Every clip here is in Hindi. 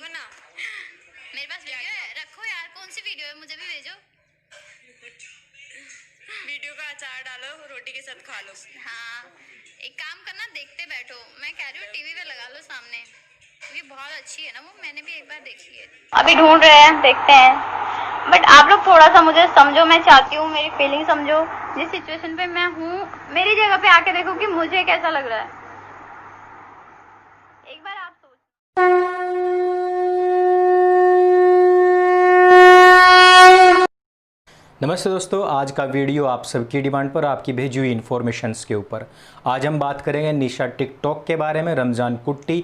देखो ना, मेरे पास वीडियो है, रखो यार। कौन सी वीडियो है, मुझे भी भेजो। वीडियो का अचार डालो, रोटी के साथ खा लो। हाँ, एक काम करना, देखते बैठो। मैं कह रही हूँ टीवी पे लगा लो सामने, क्योंकि बहुत अच्छी है ना वो, मैंने भी एक बार देखी है। अभी ढूंढ रहे हैं, देखते हैं। बट आप लोग थोड़ा सा मुझे समझो, मैं चाहती हूँ मेरी फीलिंग समझो। जिस सिचुएशन पे मैं हूँ, मेरी जगह पे आके देखो कि मुझे कैसा लग रहा है। एक बार आप सोच। नमस्ते दोस्तों, आज का वीडियो आप सबकी डिमांड पर आपकी भेजी हुई इन्फॉर्मेशंस के ऊपर। आज हम बात करेंगे निशा टिकटॉक के बारे में। रमज़ान कुट्टी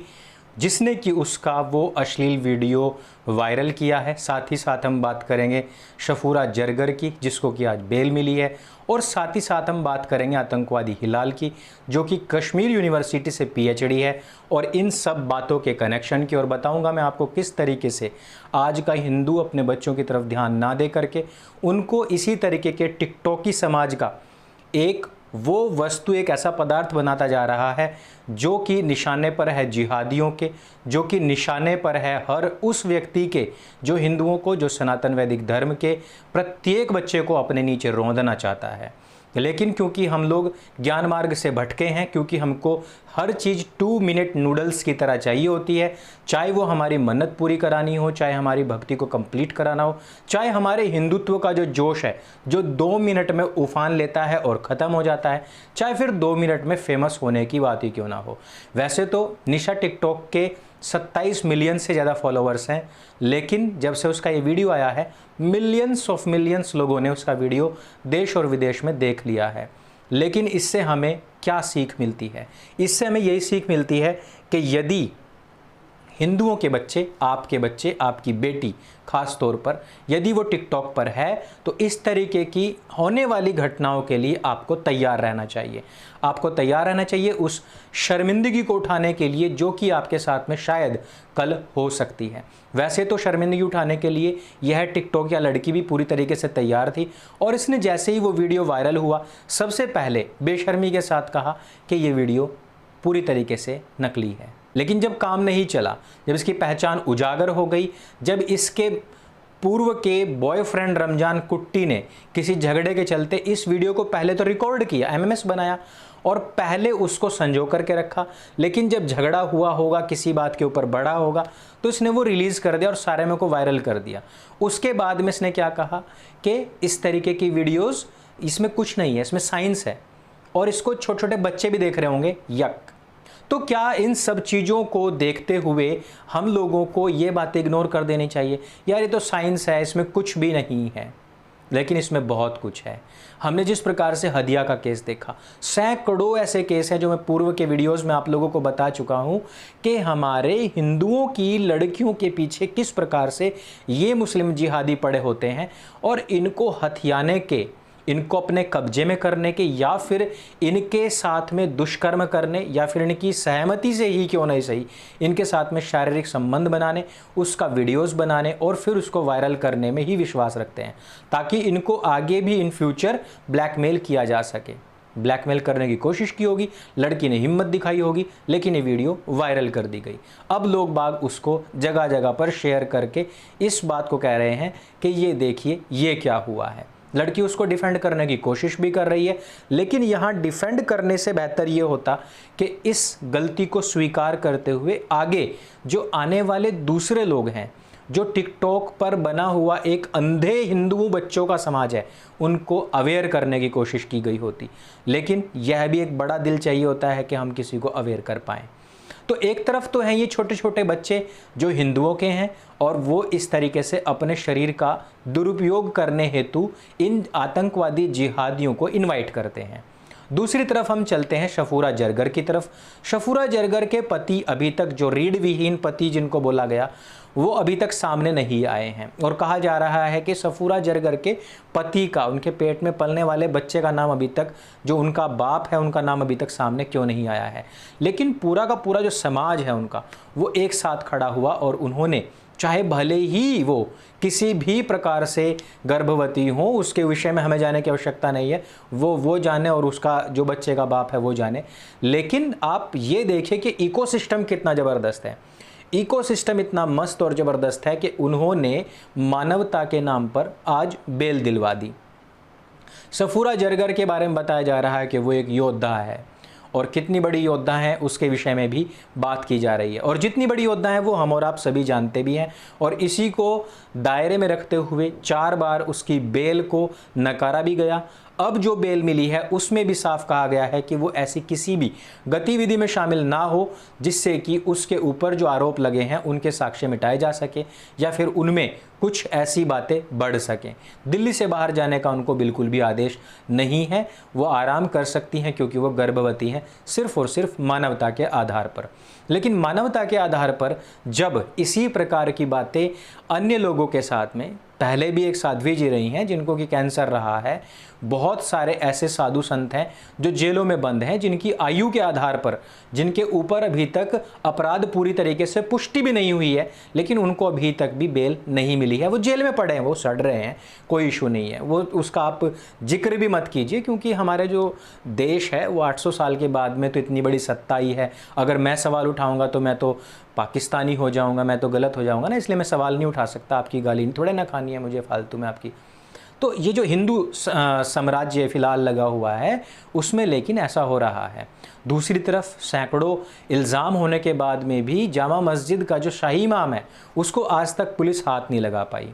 जिसने कि उसका वो अश्लील वीडियो वायरल किया है। साथ ही साथ हम बात करेंगे शफूरा जरगर की, जिसको कि आज बेल मिली है। और साथ ही साथ हम बात करेंगे आतंकवादी हिलाल की, जो कि कश्मीर यूनिवर्सिटी से पीएचडी है। और इन सब बातों के कनेक्शन की और बताऊंगा मैं आपको किस तरीके से आज का हिंदू अपने बच्चों की तरफ ध्यान ना दे करके उनको इसी तरीके के टिकटॉकी समाज का एक वो वस्तु, एक ऐसा पदार्थ बनाता जा रहा है जो कि निशाने पर है जिहादियों के, जो कि निशाने पर है हर उस व्यक्ति के जो हिंदुओं को, जो सनातन वैदिक धर्म के प्रत्येक बच्चे को अपने नीचे रौंदना चाहता है। लेकिन क्योंकि हम लोग ज्ञान मार्ग से भटके हैं, क्योंकि हमको हर चीज़ 2 मिनट नूडल्स की तरह चाहिए होती है, चाहे वो हमारी मन्नत पूरी करानी हो, चाहे हमारी भक्ति को कंप्लीट कराना हो, चाहे हमारे हिंदुत्व का जो जोश है जो 2 मिनट में उफान लेता है और ख़त्म हो जाता है, चाहे फिर 2 मिनट में फेमस होने की बात ही क्यों ना हो। वैसे तो निशा टिकटॉक के 27 मिलियन से ज़्यादा फॉलोअर्स हैं, लेकिन जब से उसका ये वीडियो आया है मिलियंस ऑफ मिलियंस लोगों ने उसका वीडियो देश और विदेश में देख लिया है। लेकिन इससे हमें क्या सीख मिलती है? इससे हमें यही सीख मिलती है कि यदि हिंदुओं के बच्चे, आपकी बेटी खास तौर पर यदि वो टिकटॉक पर है, तो इस तरीके की होने वाली घटनाओं के लिए आपको तैयार रहना चाहिए। आपको तैयार रहना चाहिए उस शर्मिंदगी को उठाने के लिए जो कि आपके साथ में शायद कल हो सकती है। वैसे तो शर्मिंदगी उठाने के लिए यह टिकटॉक या लड़की भी पूरी तरीके से तैयार थी, और इसने जैसे ही वो वीडियो वायरल हुआ सबसे पहले बेशर्मी के साथ कहा कि ये वीडियो पूरी तरीके से नकली है। लेकिन जब काम नहीं चला, जब इसकी पहचान उजागर हो गई, जब इसके पूर्व के बॉयफ्रेंड रमज़ान कुट्टी ने किसी झगड़े के चलते इस वीडियो को पहले तो रिकॉर्ड किया, एमएमएस बनाया और पहले उसको संजो करके रखा, लेकिन जब झगड़ा हुआ होगा किसी बात के ऊपर बड़ा होगा तो इसने वो रिलीज़ कर दिया और सारे में को वायरल कर दिया। उसके बाद में इसने क्या कहा कि इस तरीके की वीडियोज़, इसमें कुछ नहीं है, इसमें साइंस है और इसको छोटे छोटे बच्चे भी देख रहे होंगे, यक। तो क्या इन सब चीज़ों को देखते हुए हम लोगों को ये बातें इग्नोर कर देनी चाहिए? यार ये तो साइंस है, इसमें कुछ भी नहीं है। लेकिन इसमें बहुत कुछ है। हमने जिस प्रकार से हदिया का केस देखा, सैकड़ों ऐसे केस हैं जो मैं पूर्व के वीडियोस में आप लोगों को बता चुका हूं कि हमारे हिंदुओं की लड़कियों के पीछे किस प्रकार से ये मुस्लिम जिहादी पड़े होते हैं और इनको हथियाने के, इनको अपने कब्जे में करने के, या फिर इनके साथ में दुष्कर्म करने, या फिर इनकी सहमति से ही क्यों नहीं सही इनके साथ में शारीरिक संबंध बनाने, उसका वीडियोस बनाने और फिर उसको वायरल करने में ही विश्वास रखते हैं, ताकि इनको आगे भी इन फ्यूचर ब्लैकमेल किया जा सके। ब्लैकमेल करने की कोशिश की होगी, लड़की ने हिम्मत दिखाई होगी, लेकिन ये वीडियो वायरल कर दी गई। अब लोग बाग उसको जगह जगह पर शेयर करके इस बात को कह रहे हैं कि ये देखिए ये क्या हुआ है। लड़की उसको डिफेंड करने की कोशिश भी कर रही है, लेकिन यहाँ डिफेंड करने से बेहतर ये होता कि इस गलती को स्वीकार करते हुए आगे जो आने वाले दूसरे लोग हैं, जो टिकटॉक पर बना हुआ एक अंधे हिंदू बच्चों का समाज है, उनको अवेयर करने की कोशिश की गई होती। लेकिन यह भी एक बड़ा दिल चाहिए होता है कि हम किसी को अवेयर कर पाएँ। तो एक तरफ तो हैं ये छोटे छोटे बच्चे जो हिंदुओं के हैं और वो इस तरीके से अपने शरीर का दुरुपयोग करने हेतु इन आतंकवादी जिहादियों को इनवाइट करते हैं। दूसरी तरफ हम चलते हैं शफूरा जरगर की तरफ। शफूरा जरगर के पति अभी तक, जो रीढ़ विहीन पति जिनको बोला गया, वो अभी तक सामने नहीं आए हैं और कहा जा रहा है कि शफूरा जरगर के पति का, उनके पेट में पलने वाले बच्चे का नाम अभी तक, जो उनका बाप है उनका नाम अभी तक सामने क्यों नहीं आया है। लेकिन पूरा का पूरा जो समाज है उनका, वो एक साथ खड़ा हुआ और उन्होंने, चाहे भले ही वो किसी भी प्रकार से गर्भवती हो, उसके विषय में हमें जाने की आवश्यकता नहीं है, वो जाने और उसका जो बच्चे का बाप है वो जाने, लेकिन आप ये देखिए कि इकोसिस्टम कितना ज़बरदस्त है। इकोसिस्टम इतना मस्त और ज़बरदस्त है कि उन्होंने मानवता के नाम पर आज बेल दिलवा दी। सफूरा जरगर के बारे में बताया जा रहा है कि वो एक योद्धा है, और कितनी बड़ी योद्धा है उसके विषय में भी बात की जा रही है। और जितनी बड़ी योद्धा है वो हम और आप सभी जानते भी हैं, और इसी को दायरे में रखते हुए 4 बार उसकी बेल को नकारा भी गया। अब जो बेल मिली है उसमें भी साफ कहा गया है कि वो ऐसी किसी भी गतिविधि में शामिल ना हो जिससे कि उसके ऊपर जो आरोप लगे हैं उनके साक्ष्य मिटाए जा सके या फिर उनमें कुछ ऐसी बातें बढ़ सकें। दिल्ली से बाहर जाने का उनको बिल्कुल भी आदेश नहीं है, वो आराम कर सकती हैं क्योंकि वो गर्भवती हैं, सिर्फ और सिर्फ मानवता के आधार पर। लेकिन मानवता के आधार पर जब इसी प्रकार की बातें अन्य लोगों के साथ में, पहले भी एक साध्वी जी रही हैं जिनको कि कैंसर रहा है, बहुत सारे ऐसे साधु संत हैं जो जेलों में बंद हैं, जिनकी आयु के आधार पर, जिनके ऊपर अभी तक अपराध पूरी तरीके से पुष्टि भी नहीं हुई है, लेकिन उनको अभी तक भी बेल नहीं मिली है। वो जेल में पड़े हैं, वो सड़ रहे हैं, कोई इशू नहीं है, वो उसका आप जिक्र भी मत कीजिए, क्योंकि हमारे जो देश है वो 800 साल के बाद में तो इतनी बड़ी सत्ता आई है। अगर मैं सवाल उठाऊंगा तो मैं तो पाकिस्तानी हो जाऊंगा, मैं तो गलत हो जाऊंगा ना, इसलिए मैं सवाल नहीं उठा सकता। आपकी गाली थोड़े ना खानी है मुझे फालतू में आपकी। तो ये जो हिंदू साम्राज्य फिलहाल लगा हुआ है उसमें लेकिन ऐसा हो रहा है। दूसरी तरफ सैकड़ों इल्ज़ाम होने के बाद में भी जामा मस्जिद का जो शाही इमाम है उसको आज तक पुलिस हाथ नहीं लगा पाई।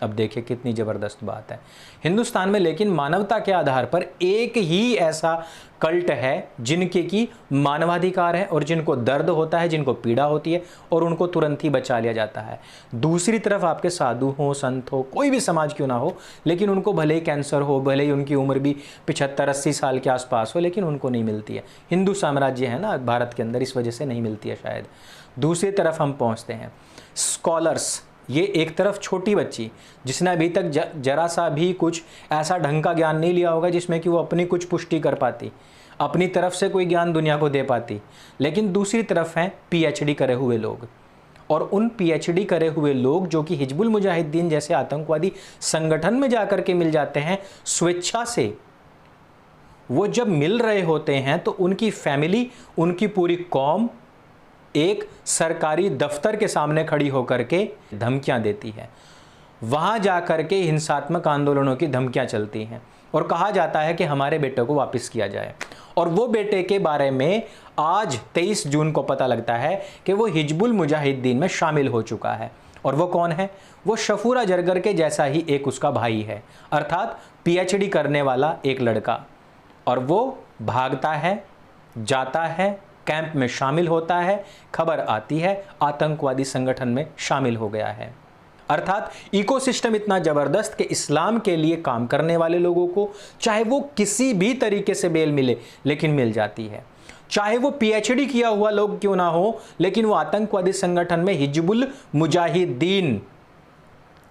अब देखिए कितनी ज़बरदस्त बात है हिंदुस्तान में। लेकिन मानवता के आधार पर एक ही ऐसा कल्ट है जिनके की मानवाधिकार है और जिनको दर्द होता है, जिनको पीड़ा होती है, और उनको तुरंत ही बचा लिया जाता है। दूसरी तरफ आपके साधु हो, संत हो, कोई भी समाज क्यों ना हो, लेकिन उनको भले ही कैंसर हो, भले ही उनकी उम्र भी 75-80 साल के आसपास हो, लेकिन उनको नहीं मिलती है। हिंदू साम्राज्य है ना भारत के अंदर, इस वजह से नहीं मिलती है शायद। दूसरी तरफ हम पहुँचते हैं स्कॉलर्स। ये एक तरफ छोटी बच्ची जिसने अभी तक जरा सा भी कुछ ऐसा ढंग का ज्ञान नहीं लिया होगा जिसमें कि वो अपनी कुछ पुष्टि कर पाती, अपनी तरफ से कोई ज्ञान दुनिया को दे पाती। लेकिन दूसरी तरफ हैं पीएचडी करे हुए लोग, और उन पीएचडी करे हुए लोग जो कि हिजबुल मुजाहिदीन जैसे आतंकवादी संगठन में जाकर के मिल जाते हैं स्वेच्छा से। वो जब मिल रहे होते हैं तो उनकी फैमिली, उनकी पूरी कौम एक सरकारी दफ्तर के सामने खड़ी होकर के धमकियां देती है। वहां जाकर के हिंसात्मक आंदोलनों की धमकियां चलती हैं और कहा जाता है कि हमारे बेटे को वापस किया जाए। और वो बेटे के बारे में आज 23 जून को पता लगता है कि वो हिजबुल मुजाहिदीन में शामिल हो चुका है। और वो कौन है? वो सफूरा जरगर के जैसा ही एक उसका भाई है, अर्थात पीएचडी करने वाला एक लड़का। और वो भागता है, जाता है, कैंप में शामिल होता है, खबर आती है आतंकवादी संगठन में शामिल हो गया है। अर्थात इकोसिस्टम इतना ज़बरदस्त कि इस्लाम के लिए काम करने वाले लोगों को चाहे वो किसी भी तरीके से बेल मिले लेकिन मिल जाती है। चाहे वो पीएचडी किया हुआ लोग क्यों ना हो, लेकिन वो आतंकवादी संगठन में हिजबुल मुजाहिदीन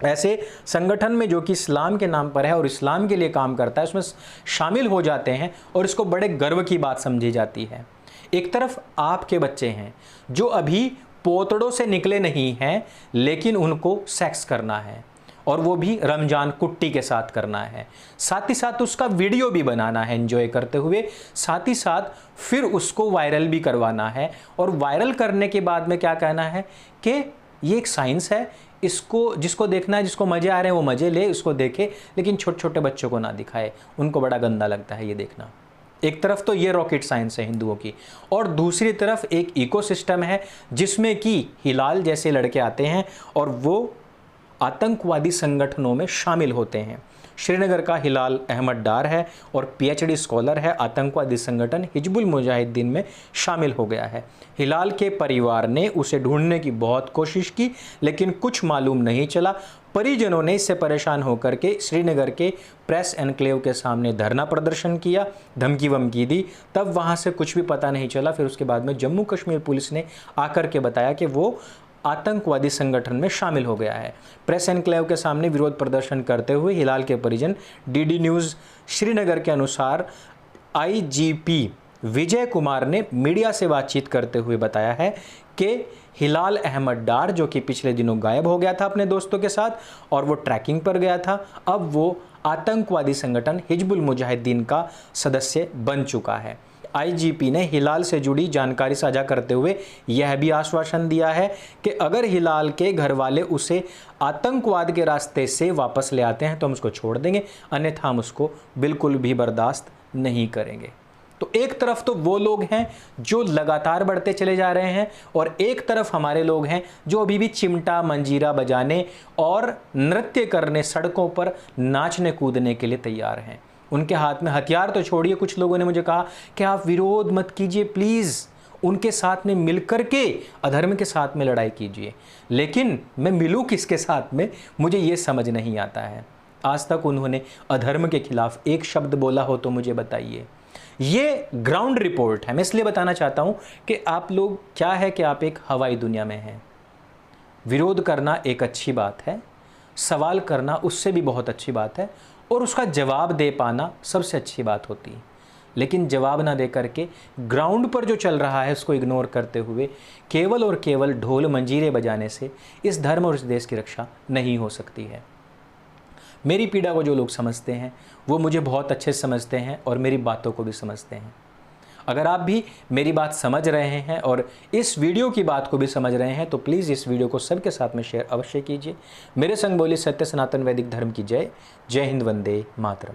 ऐसे संगठन में जो कि इस्लाम के नाम पर है और इस्लाम के लिए काम करता है उसमें शामिल हो जाते हैं, और इसको बड़े गर्व की बात समझी जाती है। एक तरफ आपके बच्चे हैं जो अभी पोतड़ों से निकले नहीं हैं, लेकिन उनको सेक्स करना है, और वो भी रमजान कुट्टी के साथ करना है। साथ ही साथ उसका वीडियो भी बनाना है एंजॉय करते हुए, साथ ही साथ फिर उसको वायरल भी करवाना है। और वायरल करने के बाद में क्या कहना है कि ये एक साइंस है, इसको जिसको देखना है, जिसको मज़े आ रहे हैं वो मज़े ले, उसको देखे, लेकिन छोटे छोटे बच्चों को ना दिखाए, उनको बड़ा गंदा लगता है ये देखना। एक तरफ तो ये रॉकेट साइंस है हिंदुओं की, और दूसरी तरफ एक इकोसिस्टम है जिसमें कि हिलाल जैसे लड़के आते हैं और वो आतंकवादी संगठनों में शामिल होते हैं। श्रीनगर का हिलाल अहमद डार है और पीएचडी स्कॉलर है, आतंकवादी संगठन हिजबुल मुजाहिदीन में शामिल हो गया है। हिलाल के परिवार ने उसे ढूंढने की बहुत कोशिश की, लेकिन कुछ मालूम नहीं चला। परिजनों ने इससे परेशान होकर के श्रीनगर के प्रेस एनक्लेव के सामने धरना प्रदर्शन किया, धमकी वमकी दी, तब वहाँ से कुछ भी पता नहीं चला। फिर उसके बाद में जम्मू कश्मीर पुलिस ने आकर के बताया कि वो आतंकवादी संगठन में शामिल हो गया है। प्रेस एनक्लेव के सामने विरोध प्रदर्शन करते हुए हिलाल के परिजन डीडी न्यूज़ श्रीनगर के अनुसार आईजीपी विजय कुमार ने मीडिया से बातचीत करते हुए बताया है कि हिलाल अहमद डार जो कि पिछले दिनों गायब हो गया था अपने दोस्तों के साथ और वो ट्रैकिंग पर गया था, अब वो आतंकवादी संगठन हिजबुल मुजाहिदीन का सदस्य बन चुका है। आईजीपी ने हिलाल से जुड़ी जानकारी साझा करते हुए यह भी आश्वासन दिया है कि अगर हिलाल के घर वाले उसे आतंकवाद के रास्ते से वापस ले आते हैं तो हम उसको छोड़ देंगे, अन्यथा हम उसको बिल्कुल भी बर्दाश्त नहीं करेंगे। तो एक तरफ तो वो लोग हैं जो लगातार बढ़ते चले जा रहे हैं और एक तरफ हमारे लोग हैं जो अभी भी चिमटा मंजीरा बजाने और नृत्य करने, सड़कों पर नाचने कूदने के लिए तैयार हैं। उनके हाथ में हथियार तो छोड़िए, कुछ लोगों ने मुझे कहा कि आप विरोध मत कीजिए प्लीज़, उनके साथ में मिलकर के अधर्म के साथ में लड़ाई कीजिए। लेकिन मैं मिलूँ किसके साथ में, मुझे ये समझ नहीं आता है। आज तक उन्होंने अधर्म के खिलाफ एक शब्द बोला हो तो मुझे बताइए। ये ग्राउंड रिपोर्ट है, मैं इसलिए बताना चाहता हूँ कि आप लोग क्या है कि आप एक हवाई दुनिया में हैं। विरोध करना एक अच्छी बात है, सवाल करना उससे भी बहुत अच्छी बात है, और उसका जवाब दे पाना सबसे अच्छी बात होती है। लेकिन जवाब ना दे करके ग्राउंड पर जो चल रहा है उसको इग्नोर करते हुए केवल और केवल ढोल मंजीरे बजाने से इस धर्म और इस देश की रक्षा नहीं हो सकती है। मेरी पीड़ा को जो लोग समझते हैं वो मुझे बहुत अच्छे से समझते हैं और मेरी बातों को भी समझते हैं। अगर आप भी मेरी बात समझ रहे हैं और इस वीडियो की बात को भी समझ रहे हैं तो प्लीज़ इस वीडियो को सबके साथ में शेयर अवश्य कीजिए। मेरे संग बोली सत्य सनातन वैदिक धर्म की जय। जय हिंद, वंदे मातरम।